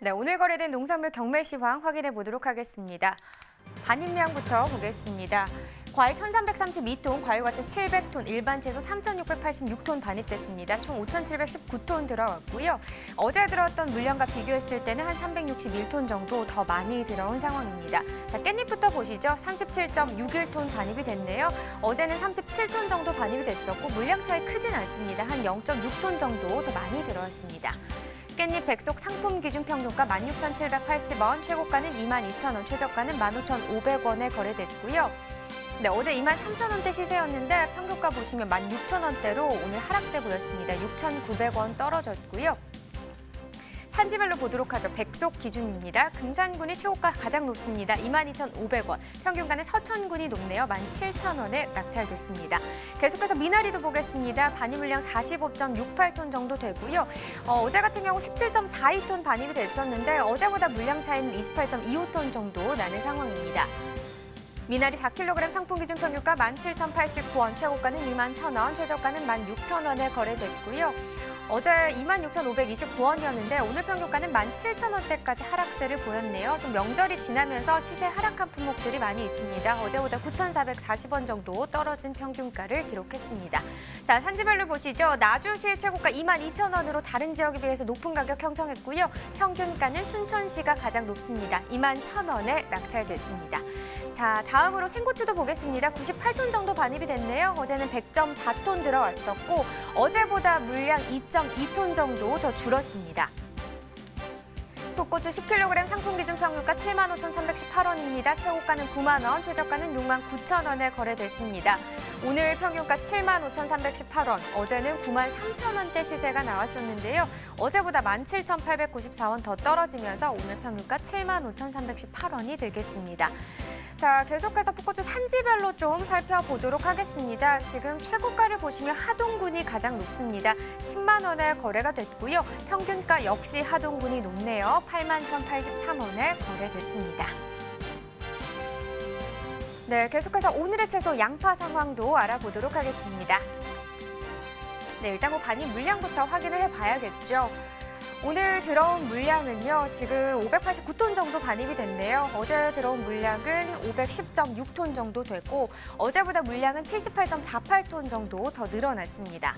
네, 오늘 거래된 농산물 경매 시황 확인해 보도록 하겠습니다. 반입량부터 보겠습니다. 과일 1,332톤, 과일과채 700톤, 일반 채소 3,686톤 반입됐습니다. 총 5,719톤 들어왔고요. 어제 들어왔던 물량과 비교했을 때는 한 361톤 정도 더 많이 들어온 상황입니다. 자, 깻잎부터 보시죠. 37.61톤 반입이 됐네요. 어제는 37톤 정도 반입이 됐었고 물량 차이 크진 않습니다. 한 0.6톤 정도 더 많이 들어왔습니다. 깻잎 백속 상품 기준 평균가 16,780원, 최고가는 22,000원, 최저가는 15,500원에 거래됐고요. 네, 어제 23,000원대 시세였는데 평균가 보시면 16,000원대로 오늘 하락세 보였습니다. 6,900원 떨어졌고요. 산지별로 보도록 하죠. 백속 기준입니다. 금산군이 최고가 가장 높습니다. 22,500원. 평균가는 서천군이 높네요. 17,000원에 낙찰됐습니다. 계속해서 미나리도 보겠습니다. 반입 물량 45.68톤 정도 되고요. 어제 같은 경우 17.42톤 반입이 됐었는데 어제보다 물량 차이는 28.25톤 정도 나는 상황입니다. 미나리 4kg 상품 기준 평균가 17,089원, 최고가는 21,000원, 최저가는 16,000원에 거래됐고요. 어제 26,529원이었는데 오늘 평균가는 17,000원대까지 하락세를 보였네요. 좀 명절이 지나면서 시세 하락한 품목들이 많이 있습니다. 어제보다 9,440원 정도 떨어진 평균가를 기록했습니다. 자, 산지별로 보시죠. 나주시 최고가 22,000원으로 다른 지역에 비해서 높은 가격 형성했고요. 평균가는 순천시가 가장 높습니다. 21,000원에 낙찰됐습니다. 자, 다음으로 생고추도 보겠습니다. 98톤 정도 반입이 됐네요. 어제는 100.4톤 들어왔었고 어제보다 물량 2.2톤 정도 더 줄었습니다. 풋고추 10kg 상품 기준 평균가 75,318원입니다. 최고가는 9만 원, 최저가는 69,000원에 거래됐습니다. 오늘 평균가 75,318원, 어제는 93,000원대 시세가 나왔었는데요. 어제보다 17,894원 더 떨어지면서 오늘 평균가 75,318원이 되겠습니다. 자, 계속해서 풋고추 산지별로 좀 살펴보도록 하겠습니다. 지금 최고가를 보시면 하동군이 가장 높습니다. 10만 원에 거래가 됐고요. 평균가 역시 하동군이 높네요. 81,083원에 거래됐습니다. 네, 계속해서 오늘의 채소 양파 상황도 알아보도록 하겠습니다. 네, 일단 반입 물량부터 확인을 해봐야겠죠. 오늘 들어온 물량은요, 지금 589톤 정도 반입이 됐네요. 어제 들어온 물량은 510.6톤 정도 되고 어제보다 물량은 78.48톤 정도 더 늘어났습니다.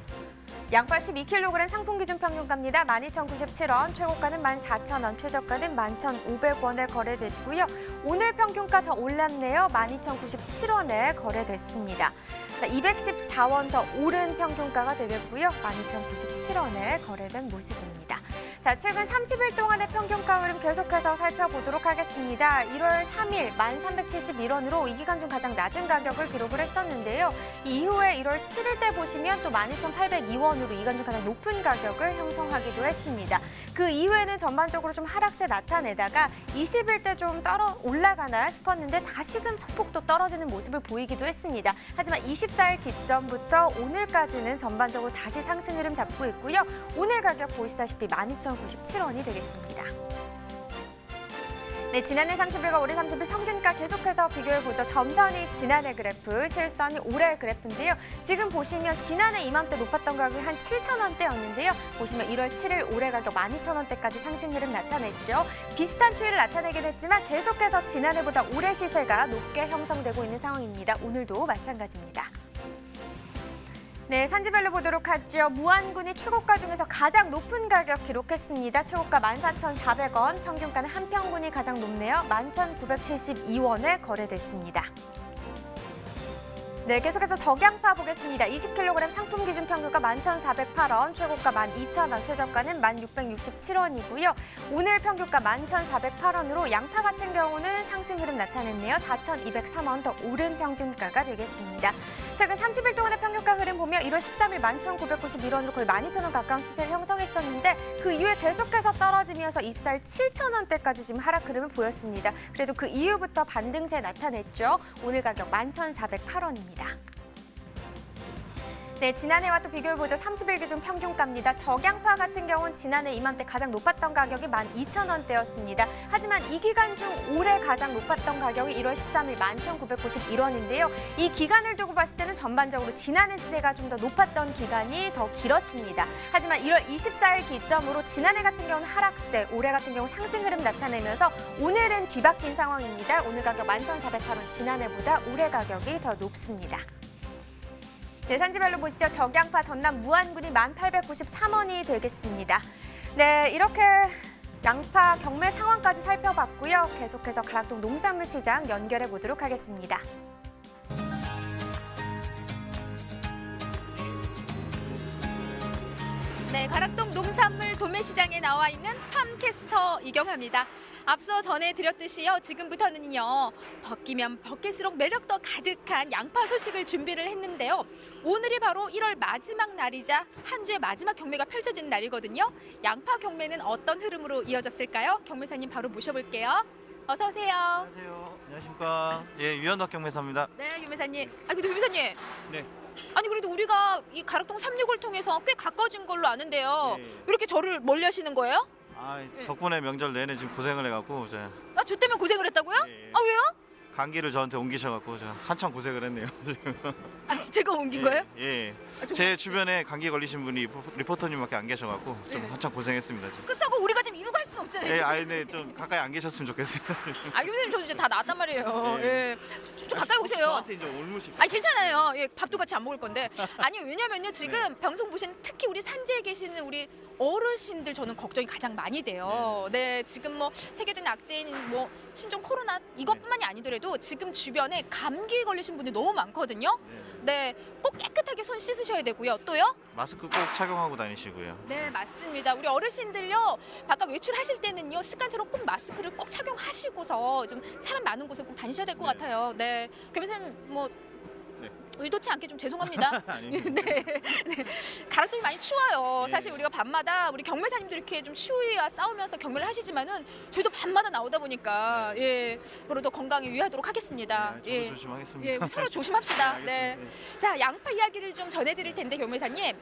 양파 12kg 상품 기준 평균가입니다. 12,097원, 최고가는 14,000원, 최저가는 11,500원에 거래됐고요. 오늘 평균가 더 올랐네요. 12,097원에 거래됐습니다. 214원 더 오른 평균가가 되겠고요. 12,097원에 거래된 모습입니다. 자, 최근 30일 동안의 평균가 흐름 계속해서 살펴보도록 하겠습니다. 1월 3일 1,371원으로 이 기간 중 가장 낮은 가격을 기록을 했었는데요. 이후에 1월 7일 때 보시면 또 12,802원으로 이 기간 중 가장 높은 가격을 형성하기도 했습니다. 그 이후에는 전반적으로 좀 하락세 나타내다가 20일 때 좀 올라가나 싶었는데 다시금 소폭도 떨어지는 모습을 보이기도 했습니다. 하지만 24일 기점부터 오늘까지는 전반적으로 다시 상승 흐름 잡고 있고요. 오늘 가격 보시다시피 12,097원이 되겠습니다. 네, 지난해 30일과 올해 30일 평균가 계속해서 비교해보죠. 점선이 지난해 그래프, 실선이 올해 그래프인데요. 지금 보시면 지난해 이맘때 높았던 가격이 한 7,000원대였는데요. 보시면 1월 7일 올해 가격 12,000원대까지 상승 흐름 나타냈죠. 비슷한 추이를 나타내긴 했지만 계속해서 지난해보다 올해 시세가 높게 형성되고 있는 상황입니다. 오늘도 마찬가지입니다. 네, 산지별로 보도록 하죠. 무안군이 최고가 중에서 가장 높은 가격 기록했습니다. 최고가 14,400원, 평균가는 한평군이 가장 높네요. 11,972원에 거래됐습니다. 네, 계속해서 적양파 보겠습니다. 20kg 상품 기준 평균가 11,408원, 최고가 12,000원, 최저가는 1,667원이고요. 오늘 평균가 11,408원으로 양파 같은 경우는 상승 흐름 나타냈네요. 4,203원 더 오른 평균가가 되겠습니다. 최근 30일 동안의 평균가 흐름 보면 1월 13일 11,991원으로 거의 12,000원 가까운 시세를 형성했었는데 그 이후에 계속해서 떨어지면서 입살 7,000원대까지 지금 하락 흐름을 보였습니다. 그래도 그 이후부터 반등세 나타냈죠. 오늘 가격 11,408원입니다. 네, 지난해와 또 비교해보죠. 30일 기준 평균가입니다. 적양파 같은 경우는 지난해 이맘때 가장 높았던 가격이 12,000원대였습니다. 하지만 이 기간 중 올해 가장 높았던 가격이 1월 13일 11,991원인데요. 이 기간을 두고 봤을 때는 전반적으로 지난해 시세가 좀 더 높았던 기간이 더 길었습니다. 하지만 1월 24일 기점으로 지난해 같은 경우는 하락세, 올해 같은 경우 상승 흐름 나타내면서 오늘은 뒤바뀐 상황입니다. 오늘 가격 11,408원, 지난해보다 올해 가격이 더 높습니다. 네, 산지별로 보시죠. 적양파 전남 무안군이 1,893원이 되겠습니다. 네, 이렇게 양파 경매 상황까지 살펴봤고요. 계속해서 가락동 농산물 시장 연결해 보도록 하겠습니다. 네, 가락동 농산물 도매시장에 나와 있는 팜캐스터 이경아입니다. 앞서 전해드렸듯이요, 지금부터는요, 벗기면 벗길수록 매력도 가득한 양파 소식을 준비를 했는데요. 오늘이 바로 1월 마지막 날이자 한 주의 마지막 경매가 펼쳐지는 날이거든요. 양파 경매는 어떤 흐름으로 이어졌을까요? 경매사님 바로 모셔볼게요. 어서 오세요. 안녕하세요. 안녕하십니까. 예, 유현덕 경매사입니다. 네, 경매사님. 근데 경매사님. 네. 아니 그래도 우리가 이 가락동 365를 통해서 꽤 가까워진 걸로 아는데요. 예. 이렇게 저를 멀리 하시는 거예요? 덕분에 명절 내내 지금 고생을 해갖고 이제 저 때문에 고생을 했다고요? 예. 왜요? 감기를 저한테 옮기셔갖고 제가 한참 고생을 했네요. 지금. 제가 옮긴 거예요? 예. 정말? 제 주변에 감기 걸리신 분이 리포터님밖에 안 계셔갖고 좀 네. 한참 고생했습니다. 지금. 그렇다고 우리가 지금 이러고 할 수는 없잖아요. 예, 근데 좀 가까이 안 계셨으면 좋겠어요. 교수님 저 이제 다 나왔단 말이에요. 예. 예. 좀 가까이 오세요. 저한테 이제 올무시. 괜찮아요. 예, 밥도 같이 안 먹을 건데. 왜냐면요 지금 방송 보시는 특히 우리 산지에 계시는 우리 어르신들 저는 걱정이 가장 많이 돼요. 네, 지금 뭐 세계적인 악재인 뭐 신종 코로나 이것뿐만이 아니더라도 지금 주변에 감기 걸리신 분들이 너무 많거든요. 네, 꼭 깨끗하게 손 씻으셔야 되고요. 또요? 마스크 꼭 착용하고 다니시고요. 네, 맞습니다. 우리 어르신들요, 바깥 외출하실 때는요, 습관처럼 꼭 마스크를 꼭 착용하시고서 좀 사람 많은 곳에 꼭 다니셔야 될 것 네. 같아요. 네, 교수님 뭐 네. 의도치 않게 좀 죄송합니다. 아닙니다. 네, 네. 가락동이 많이 추워요. 네. 사실 우리가 밤마다 우리 경매사님도 이렇게 좀 추위와 싸우면서 경매를 하시지만은 저희도 밤마다 나오다 보니까 예, 앞으로도 건강에 유의하도록 하겠습니다. 네, 저도 예. 조심하겠습니다. 예, 서로 조심합시다. 네, 네. 알겠습니다. 자, 양파 이야기를 좀 전해드릴 텐데 경매사님,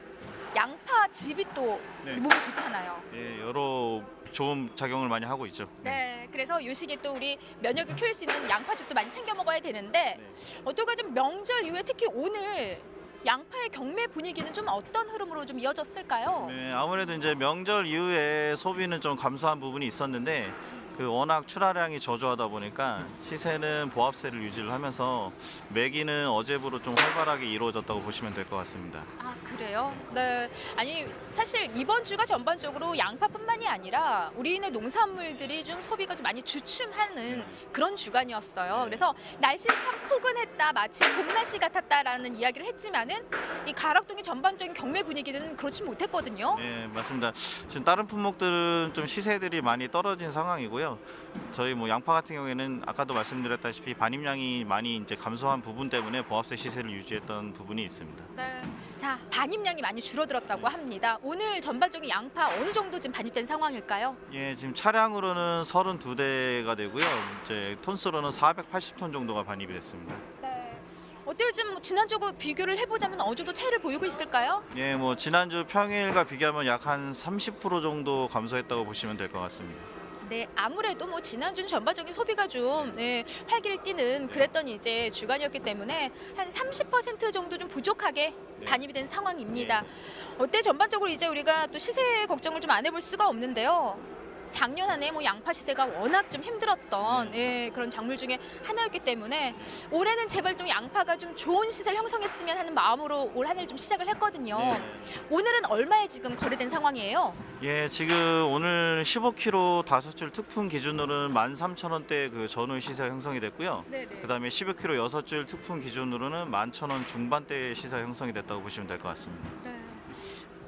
양파 즙이 또 네. 우리 몸에 좋잖아요. 예, 여러 좋은 작용을 많이 하고 있죠. 네, 그래서 요 시기에 또 우리 면역을 키울 수 있는 양파즙도 많이 챙겨 먹어야 되는데 어떨까 좀 명절 이후에 특히 오늘 양파의 경매 분위기는 좀 어떤 흐름으로 좀 이어졌을까요? 네, 아무래도 이제 명절 이후에 소비는 좀 감소한 부분이 있었는데 워낙 출하량이 저조하다 보니까 시세는 보합세를 유지를 하면서 매기는 어제부로 좀 활발하게 이루어졌다고 보시면 될 것 같습니다. 그래요? 네. 사실 이번 주가 전반적으로 양파뿐만이 아니라 우리네 농산물들이 좀 소비가 좀 많이 주춤하는 그런 주간이었어요. 그래서 날씨는 참 포근했다, 마치 봄날씨 같았다라는 이야기를 했지만은 이 가락동의 전반적인 경매 분위기는 그렇지 못했거든요. 네, 맞습니다. 지금 다른 품목들은 좀 시세들이 많이 떨어진 상황이고요. 저희 뭐 양파 같은 경우에는 아까도 말씀드렸다시피 반입량이 많이 이제 감소한 부분 때문에 보합세 시세를 유지했던 부분이 있습니다. 네. 자, 반입량이 많이 줄어들었다고 합니다. 오늘 전반적인 양파 어느 정도 지금 반입된 상황일까요? 예, 지금 차량으로는 32대가 되고요. 이제 톤수로는 480톤 정도가 반입이 됐습니다. 네. 어때요? 좀 지난주하고 비교를 해보자면 어느 정도 차이를 보이고 있을까요? 예, 뭐 지난주 평일과 비교하면 약 한 30% 정도 감소했다고 보시면 될 것 같습니다. 네, 아무래도 뭐 지난주는 전반적인 소비가 좀 활기를 띠는 그랬던 이제 주간이었기 때문에 한 30% 정도 좀 부족하게 반입이 된 상황입니다. 어때 전반적으로 이제 우리가 또 시세 걱정을 좀 안 해볼 수가 없는데요. 작년 한 해 뭐 양파 시세가 워낙 좀 힘들었던 그런 작물 중에 하나였기 때문에 올해는 제발 좀 양파가 좀 좋은 시세를 형성했으면 하는 마음으로 올 한 해를 좀 시작을 했거든요. 오늘은 얼마에 지금 거래된 상황이에요? 예, 지금 오늘 15kg 5줄 특품 기준으로는 13,000원대 그 전후 시세 형성이 됐고요. 그다음에 15kg 6줄 특품 기준으로는 11,000원 중반대 시세 형성이 됐다고 보시면 될 것 같습니다.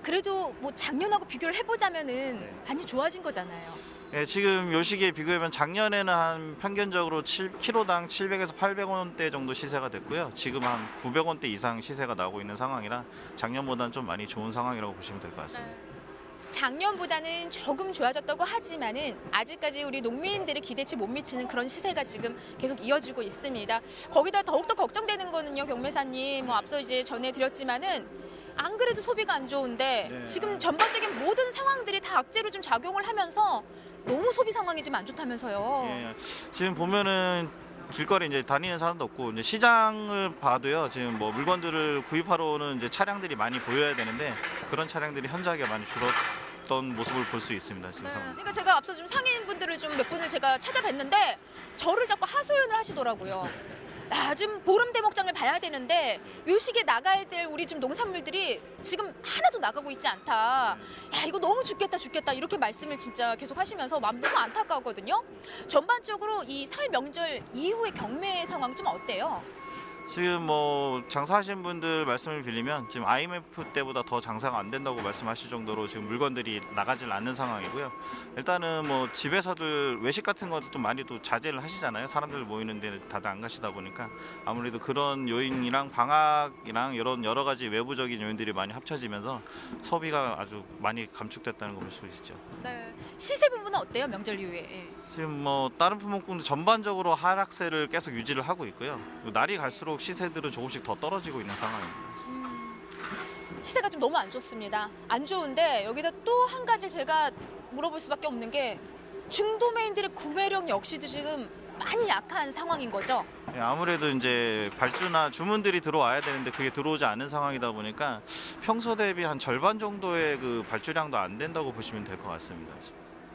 그래도 뭐 작년하고 비교를 해보자면은 많이 좋아진 거잖아요. 예, 지금 요 시기에 비교하면 작년에는 한 평균적으로 7kg당 700에서 800원대 정도 시세가 됐고요. 지금 한 900원대 이상 시세가 나오고 있는 상황이라 작년보다는 좀 많이 좋은 상황이라고 보시면 될 것 같습니다. 작년보다는 조금 좋아졌다고 하지만은 아직까지 우리 농민들의 기대치 못 미치는 그런 시세가 지금 계속 이어지고 있습니다. 거기다 더욱더 걱정되는 거는요, 경매사님. 뭐 앞서 이제 전해드렸지만은 안 그래도 소비가 안 좋은데 네. 지금 전반적인 모든 상황들이 다 악재로 좀 작용을 하면서 너무 소비 상황이 지금 안 좋다면서요. 예, 지금 보면은 길거리 이제 다니는 사람도 없고 이제 시장을 봐도요. 지금 뭐 물건들을 구입하러 오는 이제 차량들이 많이 보여야 되는데 그런 차량들이 현저하게 많이 줄었던 모습을 볼 수 있습니다. 지금 네. 상황. 그러니까 제가 앞서 좀 상인분들을 좀 몇 분을 제가 찾아뵀는데 저를 자꾸 하소연을 하시더라고요. 야, 지금 보름 대목장을 봐야 되는데 요 시기에 나가야 될 우리 좀 농산물들이 지금 하나도 나가고 있지 않다. 야, 이거 너무 죽겠다 이렇게 말씀을 진짜 계속 하시면서 마음 너무 안타까웠거든요. 전반적으로 이 설 명절 이후의 경매 상황 좀 어때요? 지금 뭐 장사하시는 분들 말씀을 빌리면 지금 IMF 때보다 더 장사가 안 된다고 말씀하실 정도로 지금 물건들이 나가질 않는 상황이고요. 일단은 뭐 집에서들 외식 같은 것도 좀 많이 또 자제를 하시잖아요. 사람들 모이는 데 다들 안 가시다 보니까 아무래도 그런 요인이랑 방학이랑 이런 여러 가지 외부적인 요인들이 많이 합쳐지면서 소비가 아주 많이 감축됐다는 걸 볼 수 있죠. 네. 시세 부분은 어때요? 명절 이후에. 예. 지금 뭐 다른 품목군도 전반적으로 하락세를 계속 유지를 하고 있고요. 날이 갈수록 시세들은 조금씩 더 떨어지고 있는 상황입니다. 시세가 좀 너무 안 좋습니다. 안 좋은데 여기다 또 한 가지 제가 물어볼 수밖에 없는 게 중도매인들의 구매력 역시도 지금 많이 약한 상황인 거죠. 예, 아무래도 이제 발주나 주문들이 들어와야 되는데 그게 들어오지 않은 상황이다 보니까 평소 대비 한 절반 정도의 그 발주량도 안 된다고 보시면 될 것 같습니다.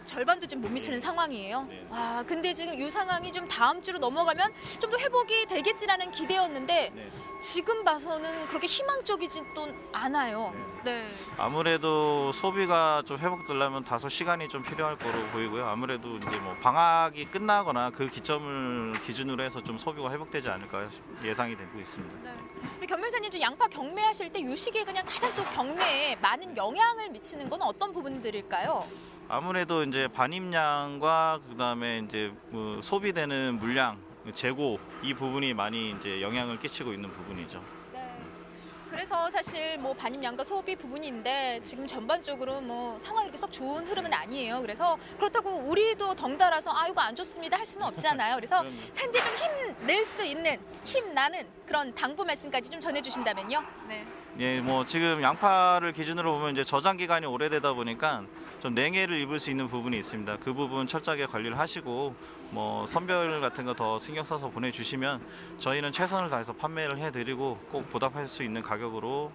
절반도 지금 못 미치는 네. 상황이에요. 네. 와, 근데 지금 이 상황이 좀 다음 주로 넘어가면 좀 더 회복이 되겠지라는 기대였는데 네. 지금 봐서는 그렇게 희망적이진 또 않아요. 네. 아무래도 소비가 좀 회복되려면 다소 시간이 좀 필요할 거로 보이고요. 아무래도 이제 뭐 방학이 끝나거나 그 기점을 기준으로 해서 좀 소비가 회복되지 않을까 예상이 되고 있습니다. 네. 우리 경매사님 좀 양파 경매하실 때 이 시기에 그냥 가장 또 경매에 많은 영향을 미치는 건 어떤 부분들일까요? 아무래도 이제 반입량과 그다음에 이제 그 소비되는 물량, 재고 이 부분이 많이 이제 영향을 끼치고 있는 부분이죠. 네. 그래서 사실 뭐 반입량과 소비 부분인데 지금 전반적으로 뭐 상황이 그렇게 썩 좋은 흐름은 아니에요. 그래서 그렇다고 우리도 덩달아서 아 이거 안 좋습니다 할 수는 없잖아요. 그래서 그럼요. 산지 좀 힘낼 수 있는 힘나는 그런 당부 말씀까지 좀 전해주신다면요. 네. 예, 뭐 지금 양파를 기준으로 보면 이제 저장 기간이 오래되다 보니까 좀 냉해를 입을 수 있는 부분이 있습니다. 그 부분 철저하게 관리를 하시고 뭐 선별 같은 거 더 신경 써서 보내주시면 저희는 최선을 다해서 판매를 해드리고 꼭 보답할 수 있는 가격으로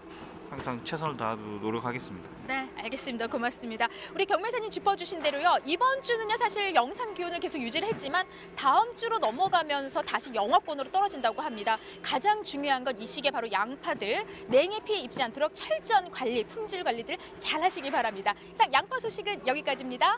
항상 최선을 다하도록 노력하겠습니다. 네, 알겠습니다. 고맙습니다. 우리 경매사님 짚어주신 대로요. 이번 주는요 사실 영상 기온을 계속 유지를 했지만 다음 주로 넘어가면서 다시 영하권으로 떨어진다고 합니다. 가장 중요한 건 이 시기에 바로 양파들 냉해 피해 입지 않도록 철저한 관리, 품질 관리들 잘 하시기 바랍니다. 이상 양파 소식은 여기까지입니다.